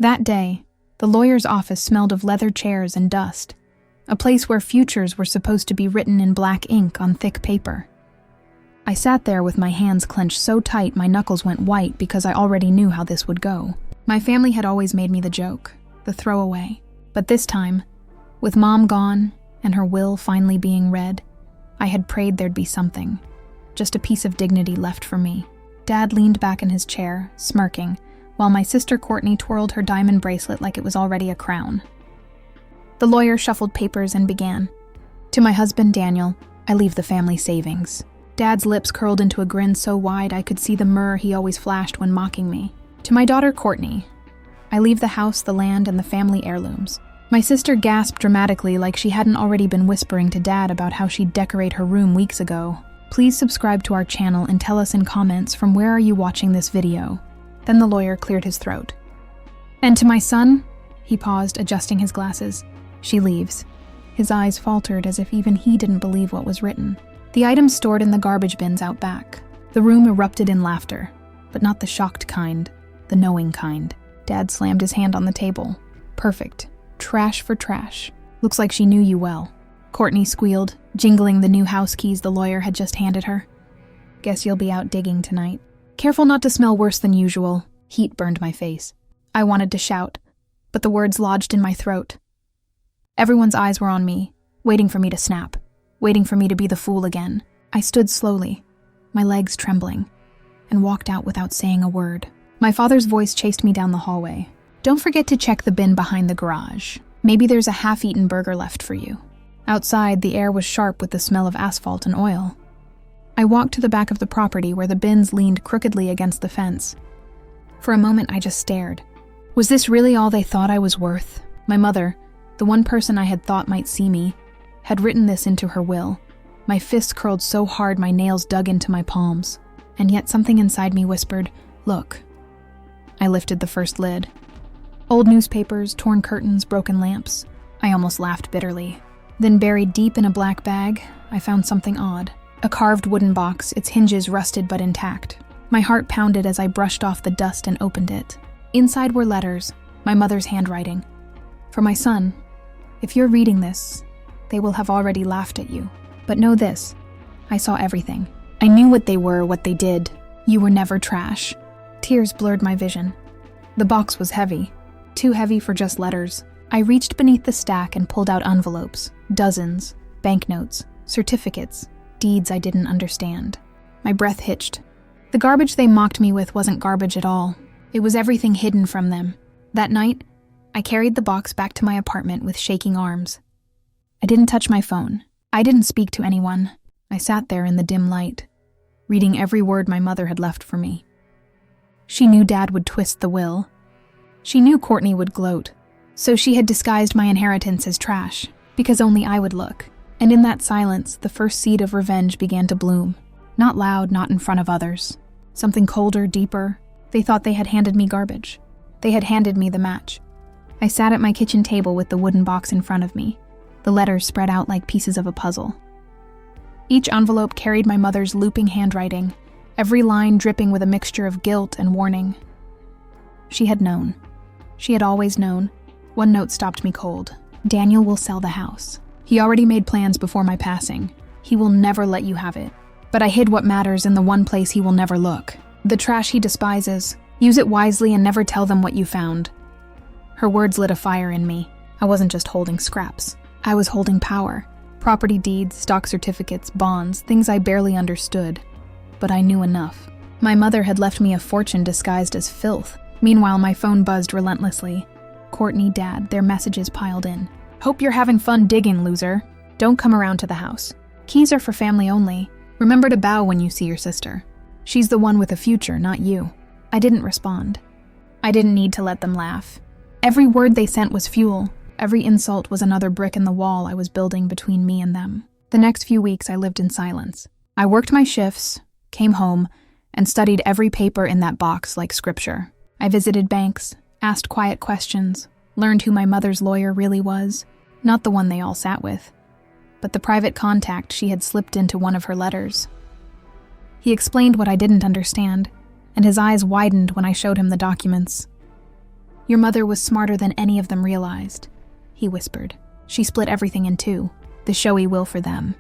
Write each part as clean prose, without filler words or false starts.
That day, the lawyer's office smelled of leather chairs and dust, a place where futures were supposed to be written in black ink on thick paper. I sat there with my hands clenched so tight my knuckles went white because I already knew how this would go. My family had always made me the joke, the throwaway. But this time, with Mom gone and her will finally being read, I had prayed there'd be something, just a piece of dignity left for me. Dad leaned back in his chair, smirking, while my sister Courtney twirled her diamond bracelet like it was already a crown. The lawyer shuffled papers and began. To my husband, Daniel, I leave the family savings. Dad's lips curled into a grin so wide I could see the myrrh he always flashed when mocking me. To my daughter, Courtney, I leave the house, the land, and the family heirlooms. My sister gasped dramatically like she hadn't already been whispering to Dad about how she'd decorate her room weeks ago. Please subscribe to our channel and tell us in comments from where are you watching this video. Then the lawyer cleared his throat. And to my son, he paused, adjusting his glasses. She leaves. His eyes faltered as if even he didn't believe what was written. The items stored in the garbage bins out back. The room erupted in laughter, but not the shocked kind, the knowing kind. Dad slammed his hand on the table. Perfect. Trash for trash. Looks like she knew you well. Courtney squealed, jingling the new house keys the lawyer had just handed her. Guess you'll be out digging tonight. Careful not to smell worse than usual. Heat burned my face. I wanted to shout, but the words lodged in my throat. Everyone's eyes were on me, waiting for me to snap, waiting for me to be the fool again. I stood slowly, my legs trembling, and walked out without saying a word. My father's voice chased me down the hallway. Don't forget to check the bin behind the garage. Maybe there's a half-eaten burger left for you. Outside, the air was sharp with the smell of asphalt and oil. I walked to the back of the property where the bins leaned crookedly against the fence. For a moment, I just stared. Was this really all they thought I was worth? My mother, the one person I had thought might see me, had written this into her will. My fists curled so hard my nails dug into my palms, and yet something inside me whispered, "Look." I lifted the first lid. Old newspapers, torn curtains, broken lamps. I almost laughed bitterly. Then buried deep in a black bag, I found something odd. A carved wooden box, its hinges rusted but intact. My heart pounded as I brushed off the dust and opened it. Inside were letters, my mother's handwriting. For my son, if you're reading this, they will have already laughed at you. But know this, I saw everything. I knew what they were, what they did. You were never trash. Tears blurred my vision. The box was heavy, too heavy for just letters. I reached beneath the stack and pulled out envelopes, dozens, banknotes, certificates, deeds I didn't understand. My breath hitched. The garbage they mocked me with wasn't garbage at all. It was everything hidden from them. That night, I carried the box back to my apartment with shaking arms. I didn't touch my phone. I didn't speak to anyone. I sat there in the dim light, reading every word my mother had left for me. She knew Dad would twist the will. She knew Courtney would gloat. So she had disguised my inheritance as trash, because only I would look. And in that silence, the first seed of revenge began to bloom. Not loud, not in front of others. Something colder, deeper. They thought they had handed me garbage. They had handed me the match. I sat at my kitchen table with the wooden box in front of me, the letters spread out like pieces of a puzzle. Each envelope carried my mother's looping handwriting, every line dripping with a mixture of guilt and warning. She had known. She had always known. One note stopped me cold. Daniel will sell the house. He already made plans before my passing. He will never let you have it. But I hid what matters in the one place he will never look. The trash he despises. Use it wisely and never tell them what you found. Her words lit a fire in me. I wasn't just holding scraps. I was holding power. Property deeds, stock certificates, bonds, things I barely understood. But I knew enough. My mother had left me a fortune disguised as filth. Meanwhile, my phone buzzed relentlessly. Courtney, Dad, their messages piled in. Hope you're having fun digging, loser. Don't come around to the house. Keys are for family only. Remember to bow when you see your sister. She's the one with a future, not you. I didn't respond. I didn't need to let them laugh. Every word they sent was fuel. Every insult was another brick in the wall I was building between me and them. The next few weeks I lived in silence. I worked my shifts, came home, and studied every paper in that box like scripture. I visited banks, asked quiet questions, learned who my mother's lawyer really was, not the one they all sat with, but the private contact she had slipped into one of her letters. He explained what I didn't understand, and his eyes widened when I showed him the documents. Your mother was smarter than any of them realized, he whispered. She split everything in two, the showy will for them,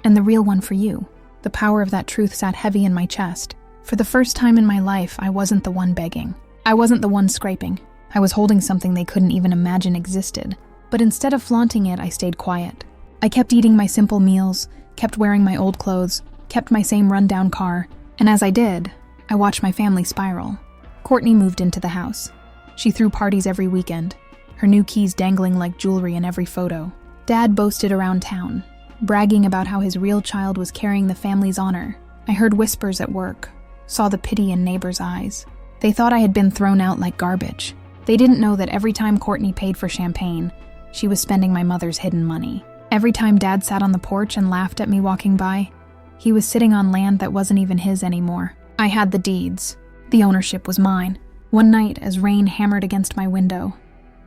and the real one for you. The power of that truth sat heavy in my chest. For the first time in my life, I wasn't the one begging. I wasn't the one scraping. I was holding something they couldn't even imagine existed. But instead of flaunting it, I stayed quiet. I kept eating my simple meals, kept wearing my old clothes, kept my same rundown car, and as I did, I watched my family spiral. Courtney moved into the house. She threw parties every weekend, her new keys dangling like jewelry in every photo. Dad boasted around town, bragging about how his real child was carrying the family's honor. I heard whispers at work, saw the pity in neighbors' eyes. They thought I had been thrown out like garbage. They didn't know that every time Courtney paid for champagne, she was spending my mother's hidden money. Every time Dad sat on the porch and laughed at me walking by, he was sitting on land that wasn't even his anymore. I had the deeds. The ownership was mine. One night, as rain hammered against my window,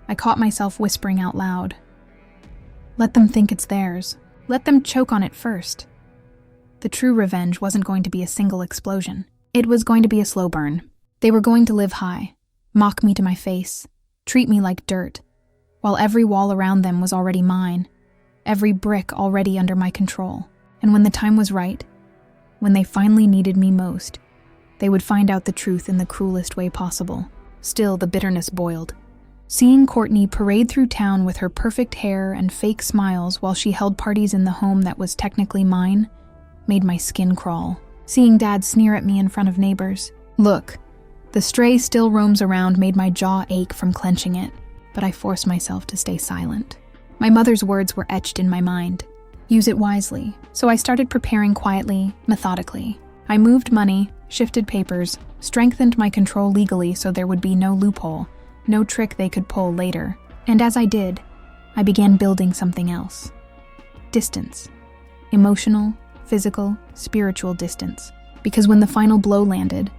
I caught myself whispering out loud, "Let them think it's theirs. Let them choke on it first." The true revenge wasn't going to be a single explosion. It was going to be a slow burn. They were going to live high, mock me to my face, treat me like dirt, while every wall around them was already mine, every brick already under my control. And when the time was right, when they finally needed me most, they would find out the truth in the cruelest way possible. Still, the bitterness boiled. Seeing Courtney parade through town with her perfect hair and fake smiles while she held parties in the home that was technically mine made my skin crawl. Seeing Dad sneer at me in front of neighbors. Look, the stray still roams around made my jaw ache from clenching it, but I forced myself to stay silent. My mother's words were etched in my mind. Use it wisely. So I started preparing quietly, methodically. I moved money, shifted papers, strengthened my control legally so there would be no loophole, no trick they could pull later. And as I did, I began building something else. Distance. Emotional, physical, spiritual distance. Because when the final blow landed,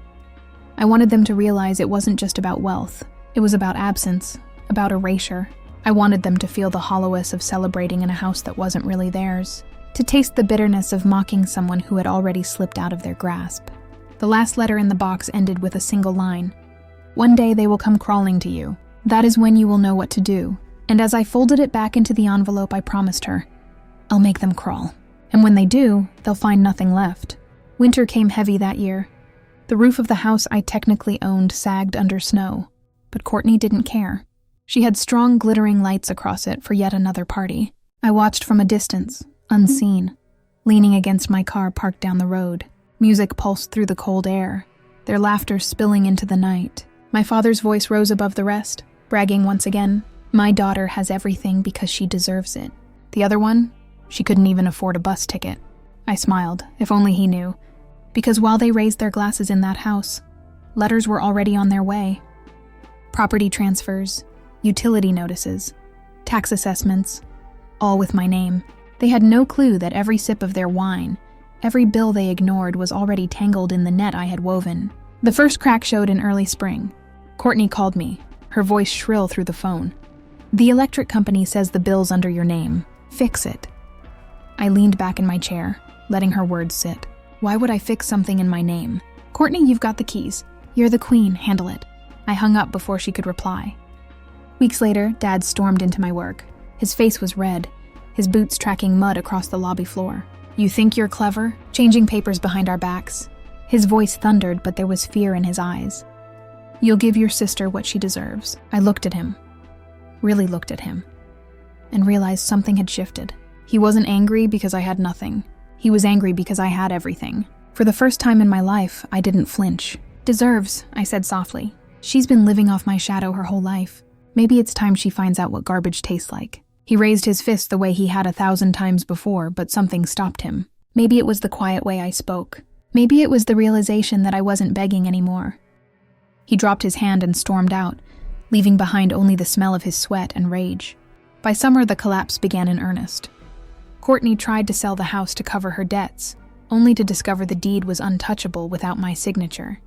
I wanted them to realize it wasn't just about wealth. It was about absence, about erasure. I wanted them to feel the hollowness of celebrating in a house that wasn't really theirs, to taste the bitterness of mocking someone who had already slipped out of their grasp. The last letter in the box ended with a single line. One day they will come crawling to you. That is when you will know what to do. And as I folded it back into the envelope, I promised her, I'll make them crawl. And when they do, they'll find nothing left. Winter came heavy that year. The roof of the house I technically owned sagged under snow, but Courtney didn't care. She had strong glittering lights across it for yet another party. I watched from a distance, unseen, leaning against my car parked down the road. Music pulsed through the cold air, their laughter spilling into the night. My father's voice rose above the rest, bragging once again, "My daughter has everything because she deserves it." The other one, she couldn't even afford a bus ticket. I smiled, if only he knew, because while they raised their glasses in that house, letters were already on their way. Property transfers, utility notices, tax assessments, all with my name. They had no clue that every sip of their wine, every bill they ignored was already tangled in the net I had woven. The first crack showed in early spring. Courtney called me, her voice shrill through the phone. "The electric company says the bill's under your name. Fix it." I leaned back in my chair, letting her words sit. Why would I fix something in my name? "Courtney, you've got the keys. You're the queen, handle it." I hung up before she could reply. Weeks later, Dad stormed into my work. His face was red, his boots tracking mud across the lobby floor. "You think you're clever? Changing papers behind our backs." His voice thundered, but there was fear in his eyes. "You'll give your sister what she deserves." I looked at him, really looked at him, and realized something had shifted. He wasn't angry because I had nothing. He was angry because I had everything. For the first time in my life, I didn't flinch. "Deserves," I said softly. "She's been living off my shadow her whole life. Maybe it's time she finds out what garbage tastes like." He raised his fist the way he had 1,000 times before, but something stopped him. Maybe it was the quiet way I spoke. Maybe it was the realization that I wasn't begging anymore. He dropped his hand and stormed out, leaving behind only the smell of his sweat and rage. By summer, the collapse began in earnest. Courtney tried to sell the house to cover her debts, only to discover the deed was untouchable without my signature.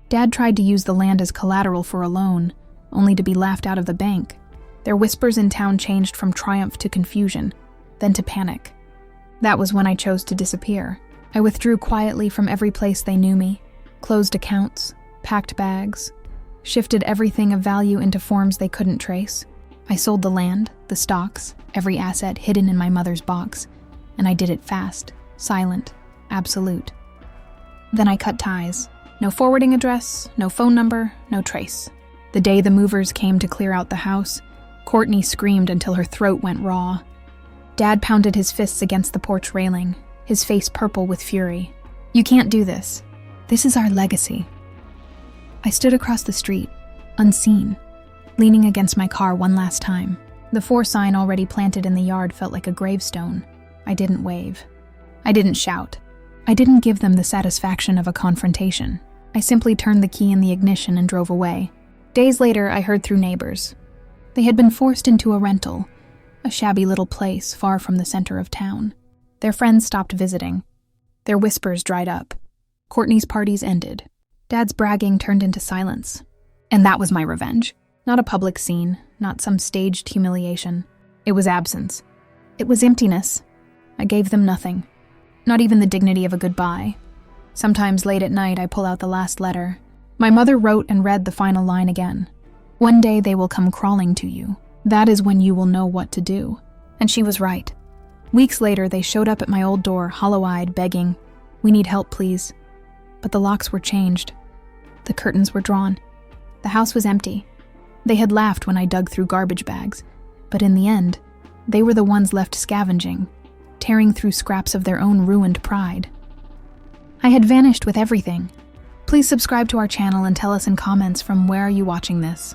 Dad tried to use the land as collateral for a loan, only to be laughed out of the bank. Their whispers in town changed from triumph to confusion, then to panic. That was when I chose to disappear. I withdrew quietly from every place they knew me, closed accounts, packed bags, shifted everything of value into forms they couldn't trace. I sold the land, the stocks, every asset hidden in my mother's box, and I did it fast, silent, absolute. Then I cut ties. No forwarding address, no phone number, no trace. The day the movers came to clear out the house, Courtney screamed until her throat went raw. Dad pounded his fists against the porch railing, his face purple with fury. "You can't do this. This is our legacy." I stood across the street, unseen, leaning against my car one last time. The "for" sign already planted in the yard felt like a gravestone. I didn't wave. I didn't shout. I didn't give them the satisfaction of a confrontation. I simply turned the key in the ignition and drove away. Days later, I heard through neighbors. They had been forced into a rental, a shabby little place far from the center of town. Their friends stopped visiting. Their whispers dried up. Courtney's parties ended. Dad's bragging turned into silence. And that was my revenge. Not a public scene, not some staged humiliation. It was absence. It was emptiness. I gave them nothing. Not even the dignity of a goodbye. Sometimes late at night, I pull out the last letter. My mother wrote and read the final line again. "One day they will come crawling to you. That is when you will know what to do." And she was right. Weeks later, they showed up at my old door, hollow-eyed, begging, "We need help, please." But the locks were changed. The curtains were drawn. The house was empty. They had laughed when I dug through garbage bags, but in the end, they were the ones left scavenging, tearing through scraps of their own ruined pride. I had vanished with everything. Please subscribe to our channel and tell us in comments from where are you watching this.